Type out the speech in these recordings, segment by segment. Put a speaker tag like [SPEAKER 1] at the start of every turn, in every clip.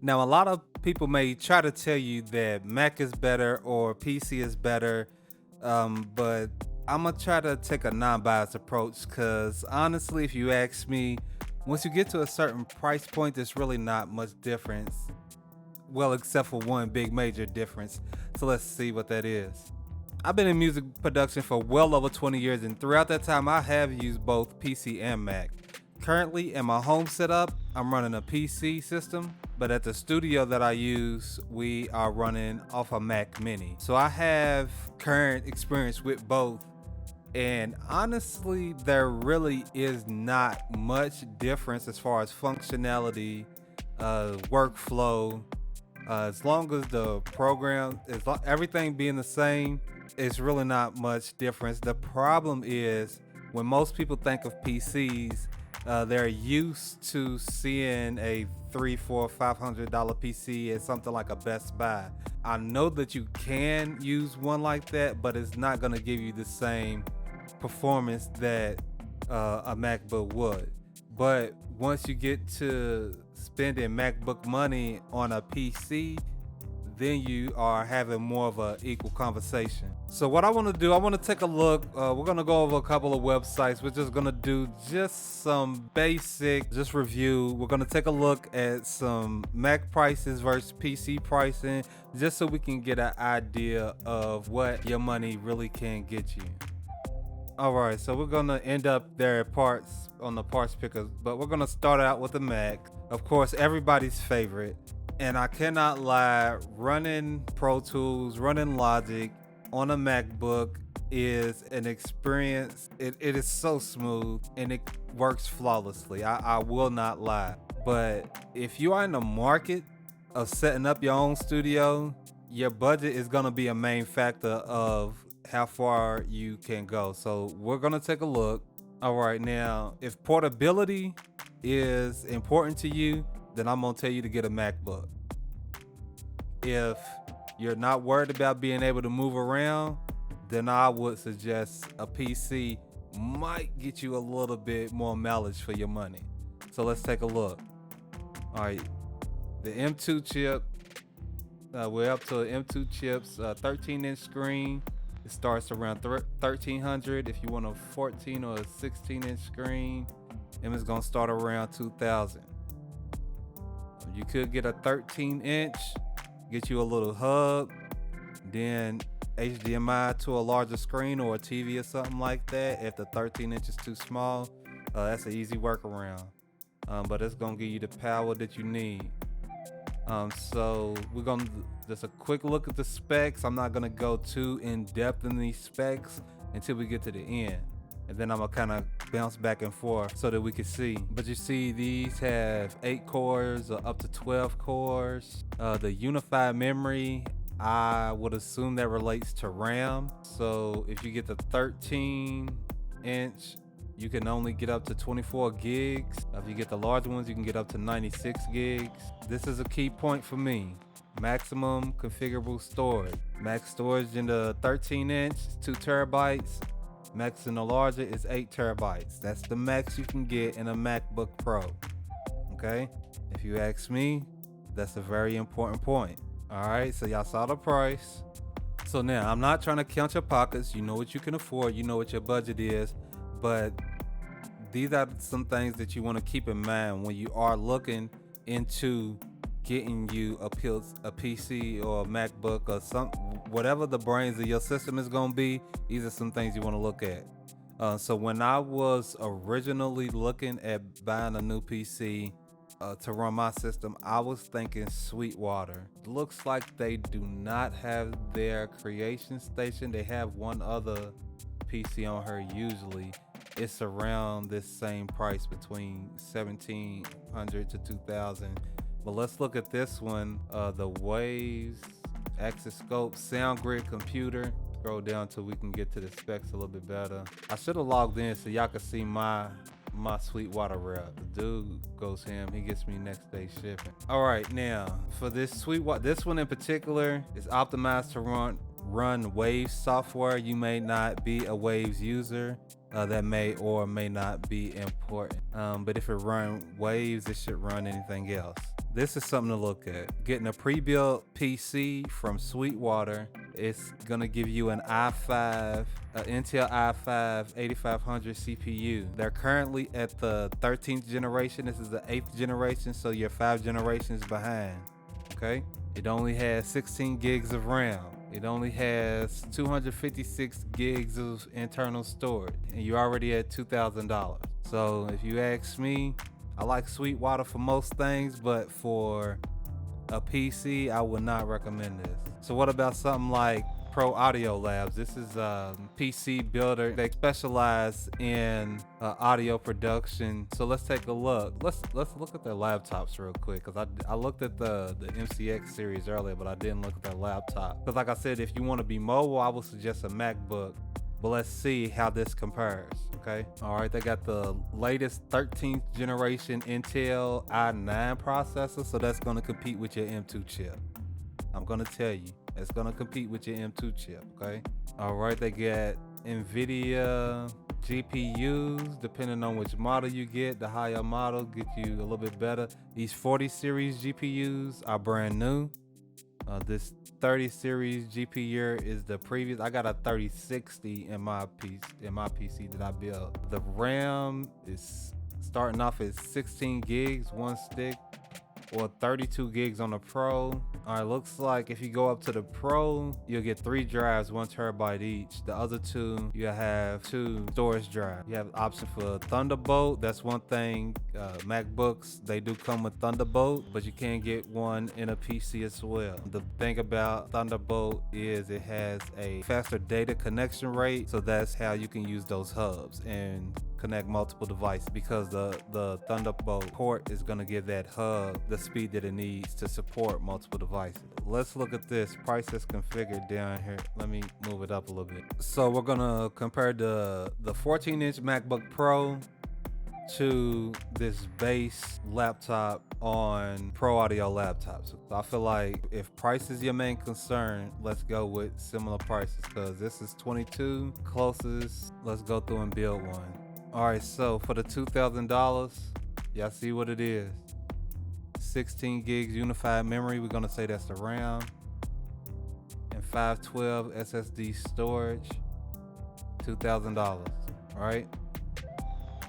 [SPEAKER 1] Now, a lot of people may try to tell you that Mac is better or PC is better, but I'm gonna try to take a non-biased approach because honestly, if you ask me, once you get to a certain price point, there's really not much difference. Well, except for one big major difference. So let's see what that is. I've been in music production for well over 20 years, and throughout that time, I have used both PC and Mac. Currently, in my home setup, I'm running a PC system, but at the studio that I use, we are running off a Mac Mini. So I have current experience with both, and honestly, there really is not much difference as far as functionality, workflow. As long as the program, everything being the same, it's really not much difference. The problem is when most people think of PCs, they're used to seeing a three, four, $500 PC at something like a Best Buy. I know that you can use one like that, but it's not going to give you the same performance that a MacBook would. But once you get to spending MacBook money on a PC, then you are having more of an equal conversation. So what I want to do, I want to take a look. We're going to go over a couple of websites. We're just going to do just some basic, just review. We're going to take a look at some Mac prices versus PC pricing, just so we can get an idea of what your money really can get you. All right, so we're gonna end up there at parts on the parts picker, but we're gonna start out with the Mac. Of course, everybody's favorite. And I cannot lie, running Pro Tools, running Logic on a MacBook is an experience. It is so smooth and it works flawlessly. I will not lie. But if you are in the market of setting up your own studio, your budget is gonna be a main factor of how far you can go. So we're gonna take a look. All right, now if portability is important to you, then I'm gonna tell you to get a MacBook. If you're not worried about being able to move around, then I would suggest a PC might get you a little bit more mileage for your money. So let's take a look. All right, the M2 chip, we're up to M2 chips, 13-inch screen. It starts around 1300. If you want a 14 or a 16-inch screen, it's gonna start around 2000. You could get a 13-inch, get you a little hub, then HDMI to a larger screen or a TV or something like that. If the 13-inch is too small, that's an easy workaround. But it's gonna give you the power that you need. So we're gonna just a quick look at the specs. I'm not gonna go too in depth in these specs until we get to the end, and then I'm gonna kind of bounce back and forth so that we can see. But you see, these have 8 cores or up to 12 cores. The unified memory, I would assume that relates to RAM. So if you get the 13-inch, you can only get up to 24 gigs. If you get the larger ones, you can get up to 96 gigs. This is a key point for me. Maximum configurable storage. Max storage in the 13-inch is 2 terabytes. Max in the larger is 8 terabytes. That's the max you can get in a MacBook Pro. Okay? If you ask me, that's a very important point. All right, so y'all saw the price. So now, I'm not trying to count your pockets. You know what you can afford. You know what your budget is. But these are some things that you want to keep in mind when you are looking into getting you a PC or a MacBook or whatever the brains of your system is going to be. These are some things you want to look at. So when I was originally looking at buying a new PC to run my system, I was thinking Sweetwater. Looks like they do not have their creation station. They have one other PC on her usually. It's around this same price between $1,700 to $2,000. But let's look at this one, the Waves Axis Scope Sound Grid Computer. Scroll down till we can get to the specs a little bit better. I should have logged in so y'all can see my Sweetwater rep. The dude goes ham. He gets me next day shipping. All right, now for this Sweetwater, this one in particular is optimized to run Waves software. You may not be a Waves user. That may or may not be important. But if it runs Waves, it should run anything else. This is something to look at. Getting a pre-built PC from Sweetwater, it's gonna give you an Intel i5 8500 CPU. They're currently at the 13th generation. This is the 8th generation, so you're 5 generations behind. Okay? It only has 16 gigs of RAM. It only has 256 gigs of internal storage, and you're already at $2,000. So if you ask me, I like Sweetwater for most things, but for a PC, I would not recommend this. So what about something like Pro Audio Labs? This is a PC builder. They specialize in audio production. So let's take a look. Let's look at their laptops real quick, because I looked at the MCX series earlier, but I didn't look at their laptop. Because like I said, if you want to be mobile, I would suggest a MacBook. But let's see how this compares, okay? All right, they got the latest 13th generation Intel i9 processor, so that's gonna compete with your M2 chip. I'm gonna tell you, it's gonna compete with your M2 chip, okay? All right, they got NVIDIA GPUs, depending on which model you get. The higher model get you a little bit better. These 40 series GPUs are brand new. This 30 series GPU is the previous. I got a 3060 in my PC that I built. The RAM is starting off at 16 gigs, one stick, or 32 gigs on the Pro. All right, looks like if you go up to the Pro, you'll get 3 drives, 1 terabyte each. The other 2, you have 2 storage drives. You have the option for Thunderbolt. That's one thing. MacBooks, they do come with Thunderbolt, but you can get one in a PC as well. The thing about Thunderbolt is it has a faster data connection rate, so that's how you can use those hubs and connect multiple devices, because the Thunderbolt port is going to give that hub the speed that it needs to support multiple devices. Let's look at this price that's configured down here. Let me move it up a little bit. So we're going to compare the 14-inch MacBook Pro to this base laptop on Pro Audio laptops. So I feel like if price is your main concern, let's go with similar prices, because this is 22 closest. Let's go through and build one. All right, so for the $2,000, y'all see what it is. 16 gigs unified memory, we're gonna say that's the RAM, and 512 SSD storage, $2,000, all right?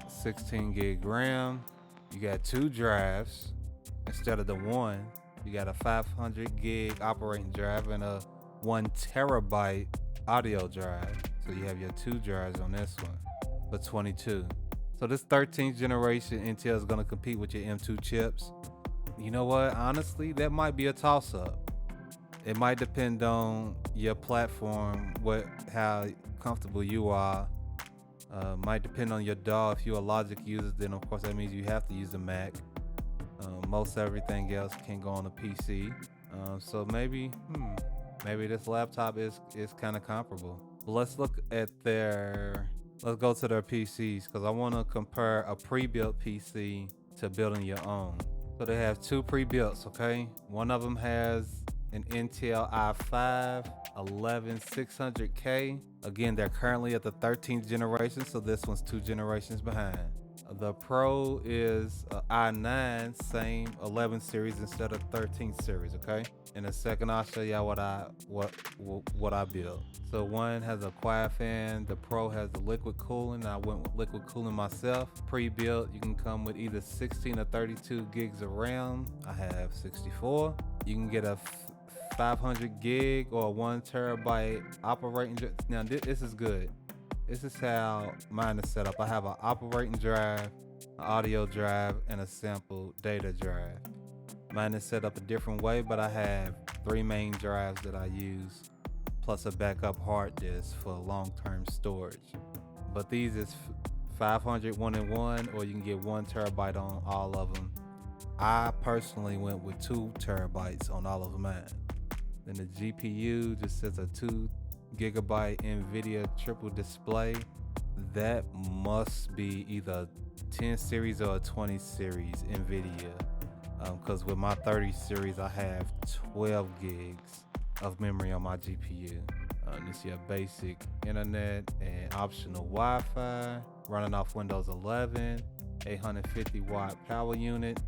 [SPEAKER 1] 16 gig RAM, you got 2 drives instead of the 1. You got a 500 gig operating drive and a 1 terabyte audio drive. So you have your 2 drives on this one for 22. So this 13th generation Intel is gonna compete with your M2 chips. You know what? Honestly, that might be a toss-up. It might depend on your platform, how comfortable you are. Might depend on your DAW. If you're a Logic user, then of course that means you have to use a Mac. Most everything else can go on a PC. So maybe this laptop is kind of comparable. Let's look at let's go to their PCs, because I want to compare a pre-built PC to building your own. So they have 2 pre-builts, okay? One of them has an Intel i5 11600K. Again, they're currently at the 13th generation, so this one's 2 generations behind. The Pro is i9, same 11 series instead of 13 series, okay? In a second, I'll show y'all what I built. So one has a quiet fan, the Pro has the liquid cooling. I went with liquid cooling myself. Pre-built, you can come with either 16 or 32 gigs of RAM. I have 64. You can get a 500 gig or 1 terabyte operating. Now this is good. This is how mine is set up. I have an operating drive, an audio drive, and a sample data drive. Mine is set up a different way, but I have 3 main drives that I use, plus a backup hard disk for long-term storage. But these is 500 1-in-1, or you can get 1 terabyte on all of them. I personally went with 2 terabytes on all of mine. Then the GPU just sits a 2 gigabyte NVIDIA triple display. That must be either 10 series or a 20 series NVIDIA, because with my 30 series I have 12 gigs of memory on my GPU. This is your basic internet and optional Wi-Fi running off Windows 11, 850 watt power unit.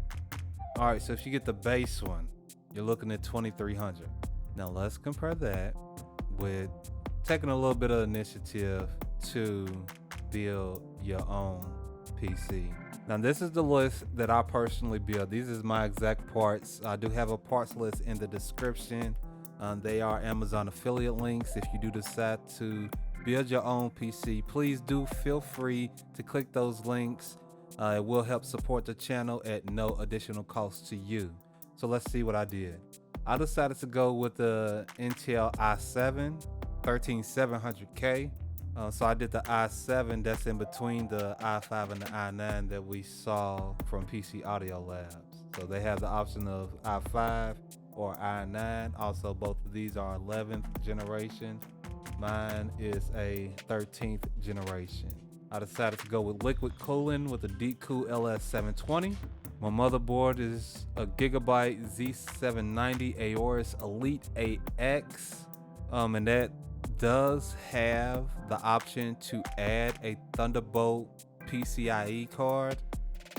[SPEAKER 1] All right, so if you get the base one, you're looking at 2,300. Now let's compare that with taking a little bit of initiative to build your own PC. Now this is the list that I personally build. These is my exact parts. I do have a parts list in the description. They are Amazon affiliate links. If you do decide to build your own PC, please do feel free to click those links. It will help support the channel at no additional cost to you. So let's see what I did. I decided to go with the Intel i7 13700K. So I did the i7 that's in between the i5 and the i9 that we saw from PC Audio Labs. So they have the option of i5 or i9. Also, both of these are 11th generation. Mine is a 13th generation. I decided to go with liquid cooling with a Deepcool LS720. My motherboard is a Gigabyte Z790 Aorus Elite AX, and that does have the option to add a Thunderbolt PCIe card.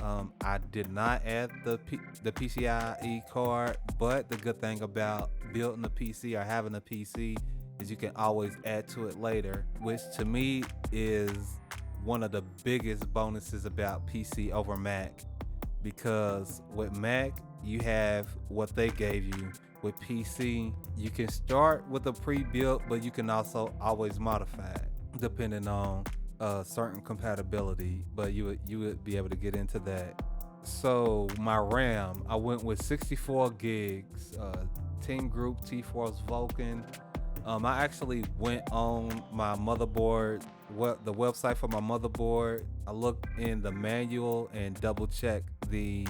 [SPEAKER 1] I did not add the PCIe card, but the good thing about building a PC or having a PC is you can always add to it later, which to me is one of the biggest bonuses about PC over Mac, because with Mac you have what they gave you. With PC, you can start with a pre-built, but you can also always modify it depending on certain compatibility, but you would be able to get into that. So my RAM, I went with 64 gigs, Team Group T-Force Vulcan. I actually went on my motherboard, the website for my motherboard. I looked in the manual and double checked the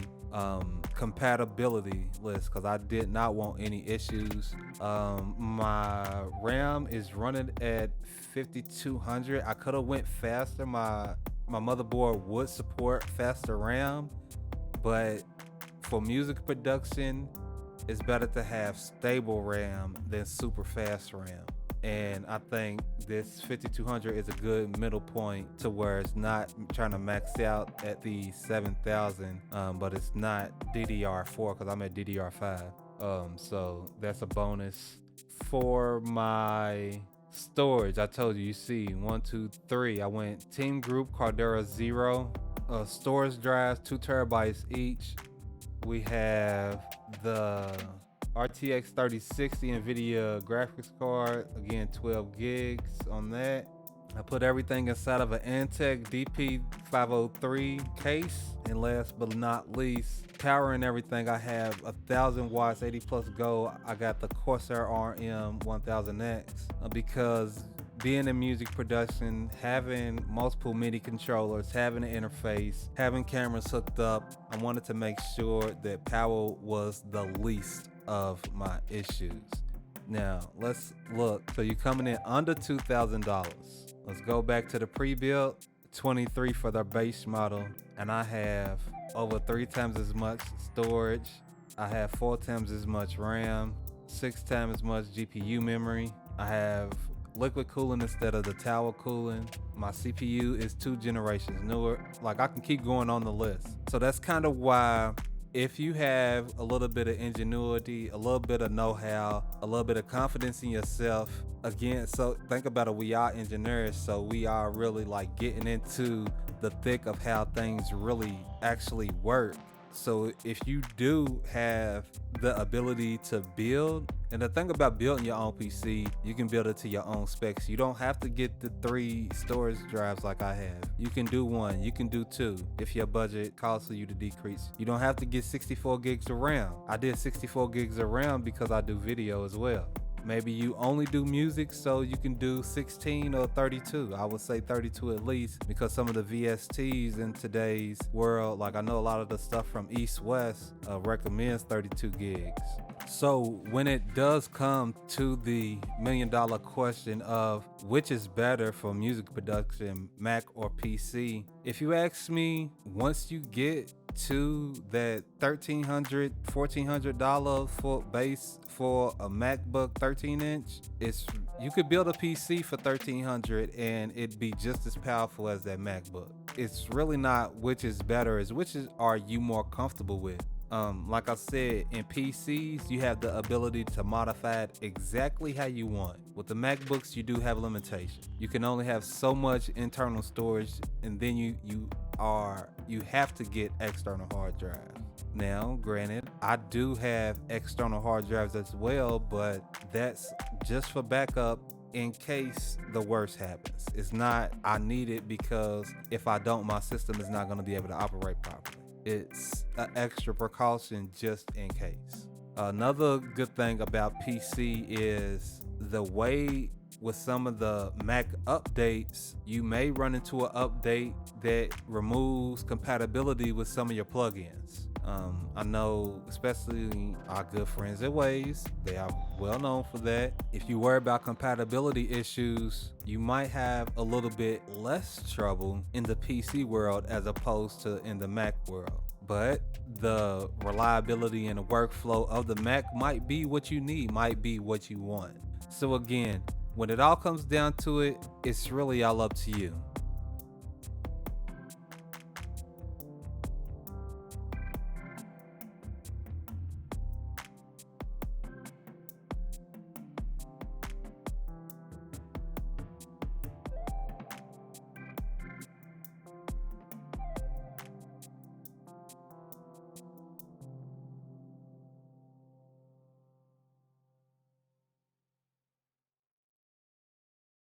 [SPEAKER 1] compatibility list because I did not want any issues. My RAM is running at 5200. I could have went faster. My motherboard would support faster RAM, but for music production, it's better to have stable RAM than super fast RAM. And I think this 5200 is a good middle point to where it's not trying to max out at the 7000, but it's not DDR4 because I'm at DDR5. So that's a bonus. For my storage, I told you, see 1, 2, 3. I went Team Group Cardera Zero. Storage drives 2 terabytes each. We have the RTX 3060 NVIDIA graphics card, again 12 gigs on that. I put everything inside of an Antec DP503 case. And last but not least, power and everything, I have 1000 watts, 80 plus gold. I got the Corsair RM 1000X because being in music production, having multiple MIDI controllers, having an interface, having cameras hooked up, I wanted to make sure that power was the least of my issues. Now let's look. So you're coming in under $2,000. Let's go back to the pre-built. 23 for the base model, and I have over 3 times as much storage. I have 4 times as much RAM, 6 times as much GPU memory. I have liquid cooling instead of the tower cooling. My CPU is 2 generations newer. Like, I can keep going on the list. So that's kind of why, if you have a little bit of ingenuity, a little bit of know-how, a little bit of confidence in yourself, again, so think about it, we are engineers, so we are really like getting into the thick of how things really actually work. So if you do have the ability to build, and the thing about building your own PC, you can build it to your own specs. You don't have to get the 3 storage drives like I have. You can do 1, you can do 2 if your budget calls for you to decrease. You don't have to get 64 gigs of RAM. I did 64 gigs of RAM because I do video as well. Maybe you only do music, so you can do 16 or 32. I would say 32 at least, because some of the VSTs in today's world, like I know a lot of the stuff from East West recommends 32 gigs. So when it does come to the $1 million question of which is better for music production, Mac or PC, if you ask me, once you get to that $1,300, $1,400 for base for a MacBook 13-inch, you could build a PC for $1,300 and it'd be just as powerful as that MacBook. It's really not which is better, it's which are you more comfortable with. Like I said, in PCs, you have the ability to modify it exactly how you want. With the MacBooks, you do have limitations. You can only have so much internal storage, and then you have to get external hard drives. Now, granted, I do have external hard drives as well, but that's just for backup in case the worst happens. It's not I need it because if I don't, my system is not going to be able to operate properly. It's an extra precaution just in case. Another good thing about PC is the way with some of the Mac updates, you may run into an update that removes compatibility with some of your plugins. I know, especially our good friends at Waze, they are well known for that. If you worry about compatibility issues, you might have a little bit less trouble in the PC world as opposed to in the Mac world. But the reliability and the workflow of the Mac might be what you need, might be what you want. So again, when it all comes down to it, it's really all up to you.